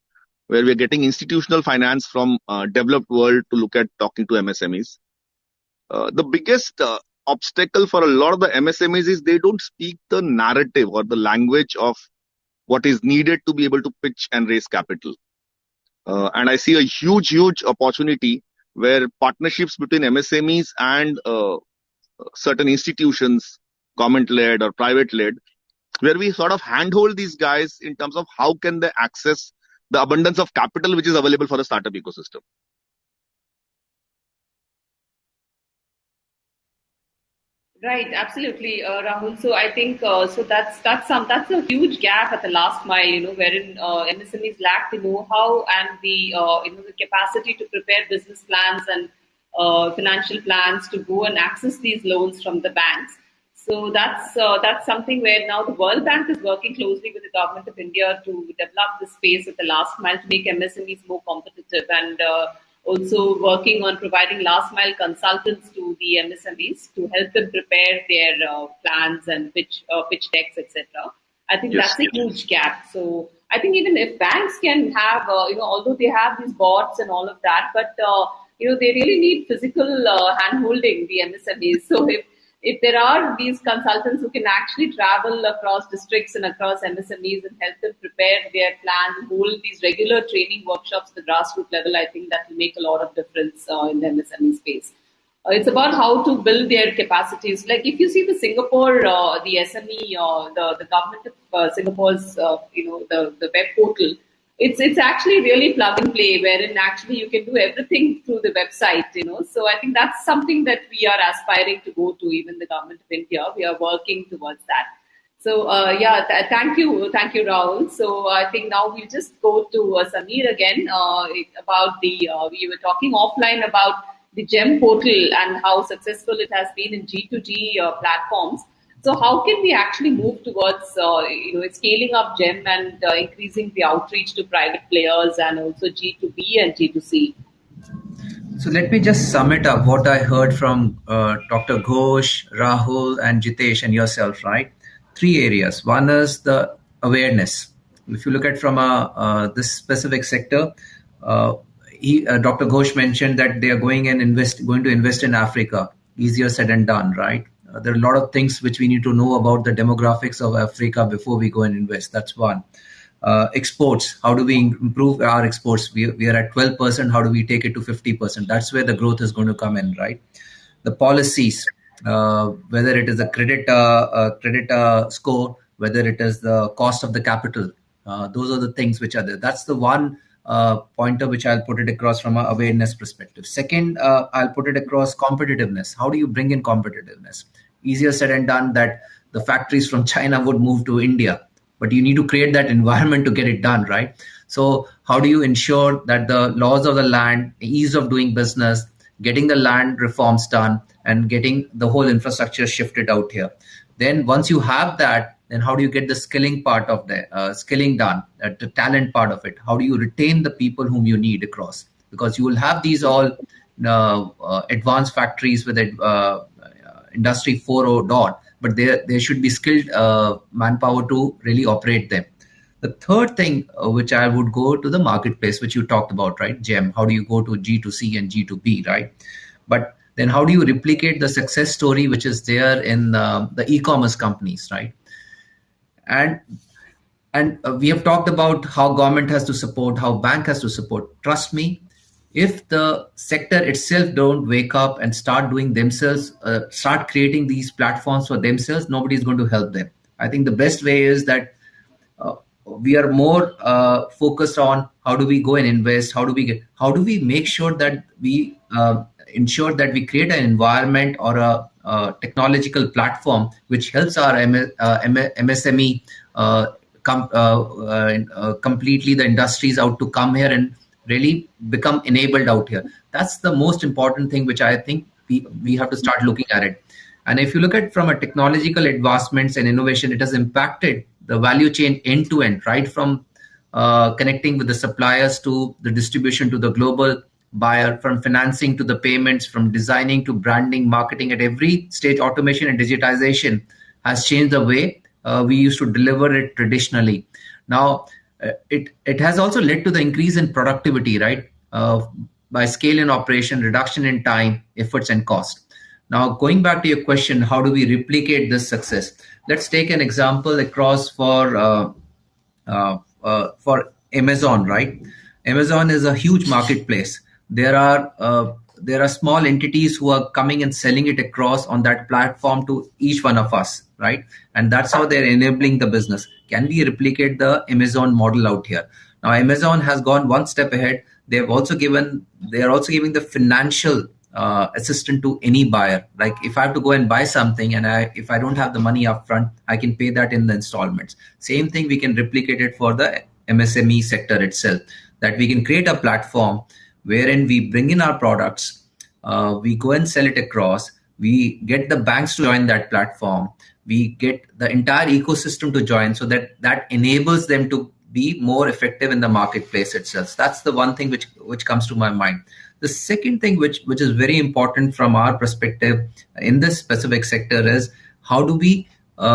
where we are getting institutional finance from developed world to look at talking to MSMEs. The biggest obstacle for a lot of the MSMEs is they don't speak the narrative or the language of what is needed to be able to pitch and raise capital. And I see a huge opportunity where partnerships between MSMEs and certain institutions, government-led or private-led, where we sort of handhold these guys in terms of how can they access the abundance of capital which is available for the startup ecosystem. Right, absolutely, Rahul. So I think that's a huge gap at the last mile, wherein MSMEs lack the know-how and the the capacity to prepare business plans and financial plans to go and access these loans from the banks. So that's something where now the World Bank is working closely with the government of India to develop this space at the last mile to make MSMEs more competitive, and also working on providing last mile consultants to the MSMEs to help them prepare their plans and pitch decks, etc. I think that's a huge gap. So I think even if banks can have, although they have these bots and all of that, but they really need physical hand-holding the MSMEs. So if there are these consultants who can actually travel across districts and across MSMEs and help them prepare their plans and hold these regular training workshops at the grassroots level, I think that will make a lot of difference in the MSME space. It's about how to build their capacities. Like if you see the Singapore, the SME, the government of Singapore's, the web portal, it's actually really plug and play, wherein actually you can do everything through the website, So I think that's something that we are aspiring to go to, even the government of India. We are working towards that. So thank you, Rahul. So I think now we'll just go to Samir again about we were talking offline about the GEM portal and how successful it has been in G2G platforms. So how can we actually move towards scaling up GEM and increasing the outreach to private players and also G2B and G2C? So let me just sum it up what I heard from Dr. Ghosh, Rahul, and Jitesh and yourself, right? Three areas. One is the awareness. If you look at from this specific sector, uh, Dr. Ghosh mentioned that they are going to invest in Africa. Easier said than done, right? There are a lot of things which we need to know about the demographics of Africa before we go and invest. That's one. Exports, how do we improve our exports? We are at 12%, how do we take it to 50%? That's where the growth is going to come in, right? The policies, whether it is a credit score, whether it is the cost of the capital, those are the things which are there. That's the one pointer which I'll put it across from an awareness perspective. Second, I'll put it across competitiveness. How do you bring in competitiveness? Easier said and done that the factories from China would move to India, but you need to create that environment to get it done, right? So how do you ensure that the laws of the land, ease of doing business, getting the land reforms done, and getting the whole infrastructure shifted out here? Then once you have that, then how do you get the skilling part of the skilling done, the talent part of it? How do you retain the people whom you need across? Because you will have these all advanced factories with industry 4.0 dot, but there should be skilled manpower to really operate them. The third thing, which I would go to the marketplace, which you talked about, right, Jem? How do you go to G2C and G2B, right? But then how do you replicate the success story which is there in the e-commerce companies, right? And we have talked about how government has to support, how bank has to support. Trust me, if the sector itself don't wake up and start doing themselves, start creating these platforms for themselves, nobody is going to help them. I think the best way is that we are more focused on how do we go and invest, how do we make sure that we ensure that we create an environment or a technological platform which helps our MSME completely the industries out to come here and really become enabled out here. That's the most important thing which I think we have to start looking at it. And if you look at from a technological advancements and innovation, it has impacted the value chain end to end, right from connecting with the suppliers to the distribution to the global buyer, from financing to the payments, from designing to branding, marketing. At every stage, automation and digitization has changed the way we used to deliver it traditionally. Now, it has also led to the increase in productivity, right? By scale in operation, reduction in time, efforts, and cost. Now, going back to your question, how do we replicate this success? Let's take an example across for Amazon, right? Amazon is a huge marketplace. There are small entities who are coming and selling it across on that platform to each one of us, right? And that's how they're enabling the business. Can we replicate the Amazon model out here? Now, Amazon has gone one step ahead. They are also giving the financial assistant to any buyer. Like if I have to go and buy something and if I don't have the money up front, I can pay that in the installments. Same thing, we can replicate it for the MSME sector itself, that we can create a platform wherein we bring in our products, we go and sell it across, we get the banks to join that platform, we get the entire ecosystem to join, so that enables them to be more effective in the marketplace itself. That's the one thing which comes to my mind. The second thing which is very important from our perspective in this specific sector is how do we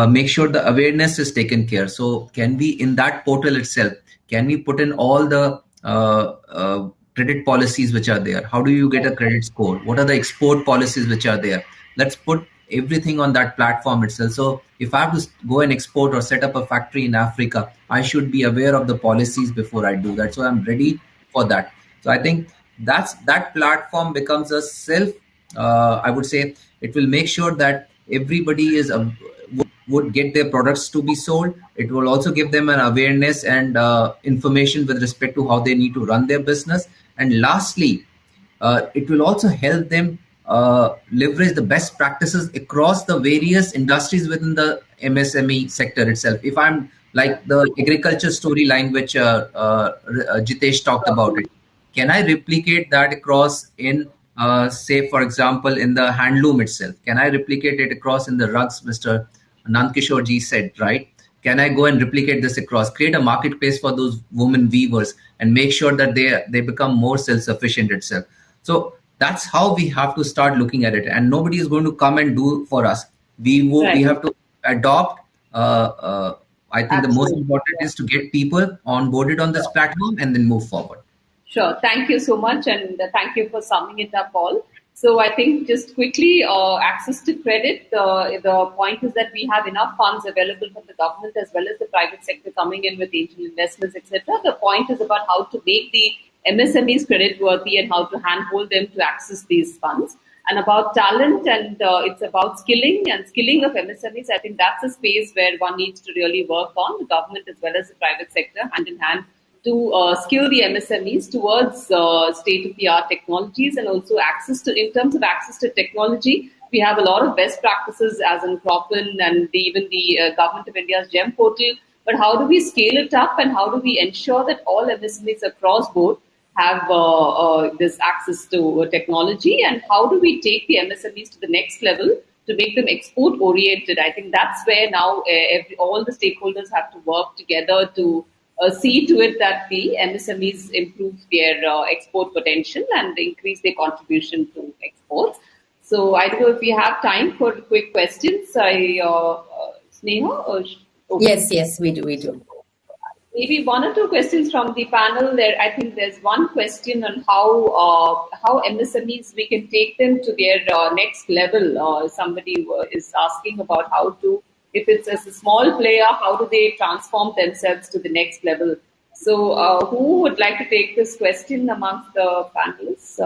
make sure the awareness is taken care. So can we, in that portal itself, can we put in all the credit policies which are there? How do you get a credit score? What are the export policies which are there? Let's put everything on that platform itself. So if I have to go and export or set up a factory in Africa, I should be aware of the policies before I do that. So I'm ready for that. So I think that platform becomes a I would say it will make sure that everybody would get their products to be sold. It will also give them an awareness and information with respect to how they need to run their business. And lastly, it will also help them leverage the best practices across the various industries within the MSME sector itself. If I'm like the agriculture storyline, which Jitesh talked about it, can I replicate that across in, say, for example, in the handloom itself? Can I replicate it across in the rugs, Mr. Nand Kishore ji said, right? Can I go and replicate this across, create a marketplace for those women weavers and make sure that they become more self-sufficient itself? So That's how we have to start looking at it, and nobody is going to come and do for us. We Right. have to adopt. I think the most Absolutely. important Yeah. is to get people onboarded on this Sure. platform and then move forward. Sure. Thank you so much, and thank you for summing it up all. So I think just quickly, access to credit. The point is that we have enough funds available from the government as well as the private sector coming in with angel investments, etc. The point is about how to make the MSMEs credit worthy and how to handhold them to access these funds. And about talent, and it's about skilling and skilling of MSMEs. I think that's a space where one needs to really work on, the government as well as the private sector, hand in hand, to skill the MSMEs towards state-of-the-art technologies, and also access to, in terms of access to technology, we have a lot of best practices as in CropIn and even the Government of India's GEM portal. But how do we scale it up, and how do we ensure that all MSMEs across board have this access to technology, and how do we take the MSMEs to the next level to make them export oriented? I think that's where now all the stakeholders have to work together to see to it that the MSMEs improve their export potential and increase their contribution to exports. So I don't know if we have time for quick questions. Sneha? Okay. Yes, we do. Maybe one or two questions from the panel. There, I think there's one question on how MSMEs, we can take them to their next level. Somebody is asking about how to, if it's as a small player, how do they transform themselves to the next level? So, who would like to take this question amongst the panelists?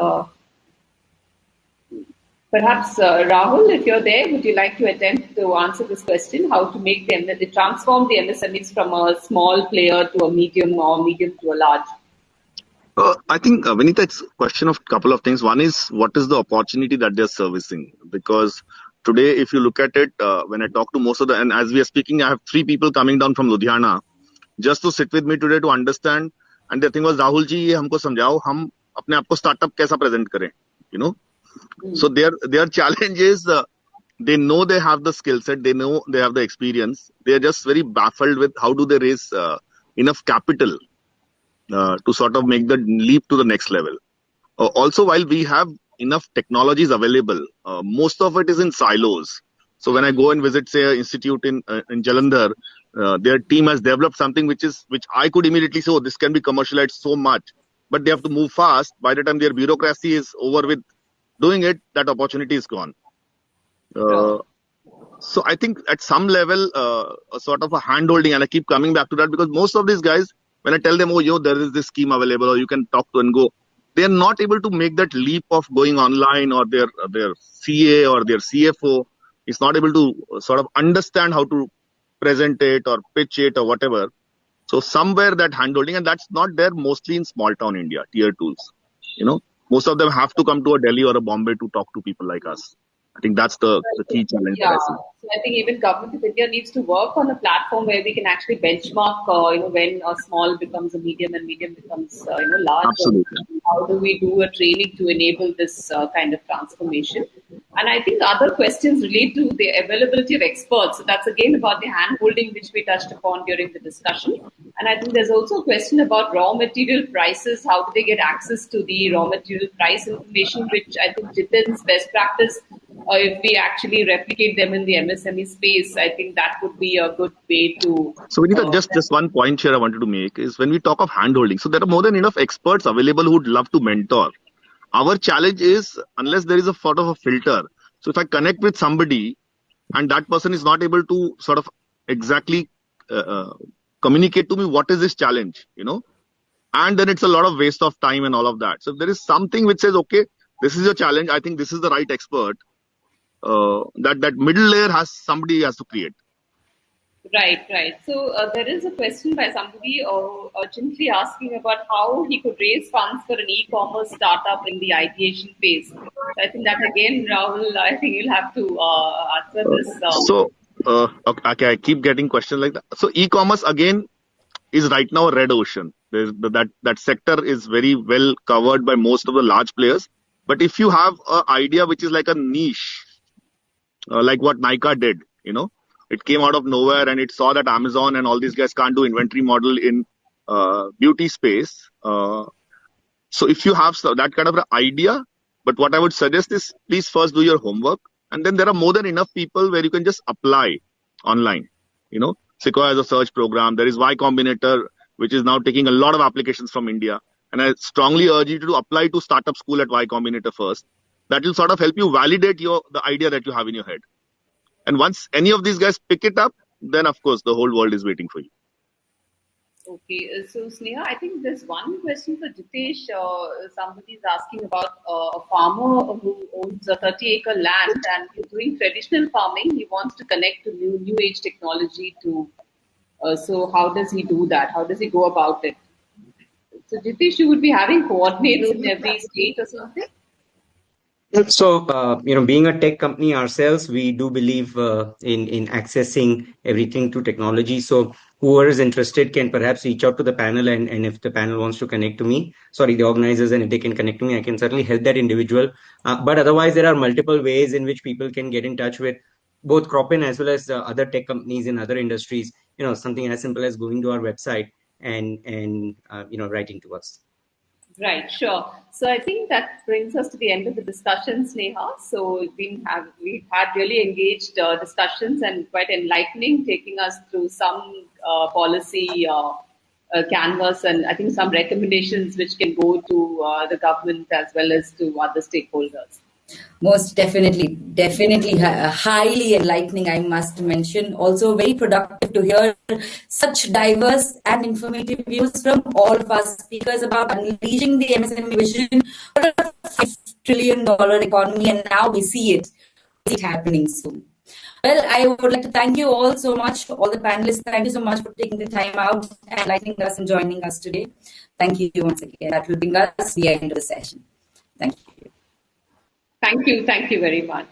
Perhaps Rahul, if you're there, would you like to attempt to answer this question? How to make them, transform the MSMEs from a small player to a medium, or medium to a large? I think, Vineeta, it's a question of a couple of things. One is, what is the opportunity that they're servicing? Because today, if you look at it, when I talk to most of the, and as we are speaking, I have 3 people coming down from Ludhiana just to sit with me today to understand. And the thing was, Rahul ji, ये हमको समझाओ, हम अपने आप को startup कैसा present करें, you know? So their challenge is, they know they have the skill set, they know they have the experience. They are just very baffled with how do they raise enough capital to sort of make the leap to the next level. Also, while we have enough technologies available, most of it is in silos. So when I go and visit, say, an institute in Jalandhar, their team has developed something which I could immediately say, oh, this can be commercialized so much, but they have to move fast. By the time their bureaucracy is over with doing it, that opportunity is gone. So I think at some level, a sort of a hand-holding, and I keep coming back to that, because most of these guys, when I tell them, oh, yo, there is this scheme available, or you can talk to and go, they are not able to make that leap of going online, or their CA or their CFO is not able to sort of understand how to present it or pitch it or whatever. So somewhere that hand-holding, and that's not there mostly in small-town India, tier 2s. You know, most of them have to come to a Delhi or a Bombay to talk to people like us. I think that's the key challenge that I see. So I think even Government of India needs to work on a platform where we can actually benchmark, when a small becomes a medium and medium becomes, large. Absolutely. How do we do a training to enable this kind of transformation? And I think other questions relate to the availability of experts. So that's again about the hand-holding, which we touched upon during the discussion. And I think there's also a question about raw material prices. How do they get access to the raw material price information, which I think Jitesh's best practice, if we actually replicate them in the MSME space, I think that would be a good way to... So Vineeta, just one point here I wanted to make is, when we talk of hand-holding, so there are more than enough experts available who would love to mentor. Our challenge is, unless there is a sort of a filter, so if I connect with somebody and that person is not able to sort of exactly communicate to me what is this challenge, and then it's a lot of waste of time and all of that. So if there is something which says, okay, this is your challenge, I think this is the right expert, that middle layer somebody has to create. Right. So there is a question by somebody urgently asking about how he could raise funds for an e-commerce startup in the ideation phase. So I think that again, Rahul, I think you'll have to answer this. Okay, I keep getting questions like that. So e-commerce again is right now a red ocean. That sector is very well covered by most of the large players. But if you have an idea which is like a niche, like what Nykaa did, it came out of nowhere and it saw that Amazon and all these guys can't do inventory model in beauty space. So if you have that kind of an idea, But what I would suggest is please first do your homework, and then there are more than enough people where you can just apply online. Sequoia has a search program. There is Y Combinator, which is now taking a lot of applications from India. And I strongly urge you to apply to startup school at Y Combinator first. That will sort of help you validate the idea that you have in your head. And once any of these guys pick it up, then of course the whole world is waiting for you. Okay, so Sneha, I think there's one question for Jitesh. Somebody is asking about a farmer who owns a 30-acre land and he's doing traditional farming. He wants to connect to new age technology to. So how does he do that? How does he go about it? So Jitesh, you would be having coordinates in every state or something? So, being a tech company ourselves, we do believe in accessing everything to technology. So, whoever is interested can perhaps reach out to the panel, and if the panel wants to connect to me, the organizers, and if they can connect to me, I can certainly help that individual. But otherwise, there are multiple ways in which people can get in touch with both CropIn as well as other tech companies in other industries. Something as simple as going to our website and writing to us. Right, sure. So I think that brings us to the end of the discussion, Sneha. So we've had really engaged discussions and quite enlightening, taking us through some policy canvas and I think some recommendations which can go to the government as well as to other stakeholders. Most definitely, highly enlightening, I must mention. Also very productive to hear such diverse and informative views from all of our speakers about unleashing the MSME vision for a $5 trillion economy, and now we see it happening soon. Well, I would like to thank you all so much, all the panelists. Thank you so much for taking the time out and enlightening us and joining us today. Thank you once again. That will bring us to the end of the session. Thank you. Thank you very much.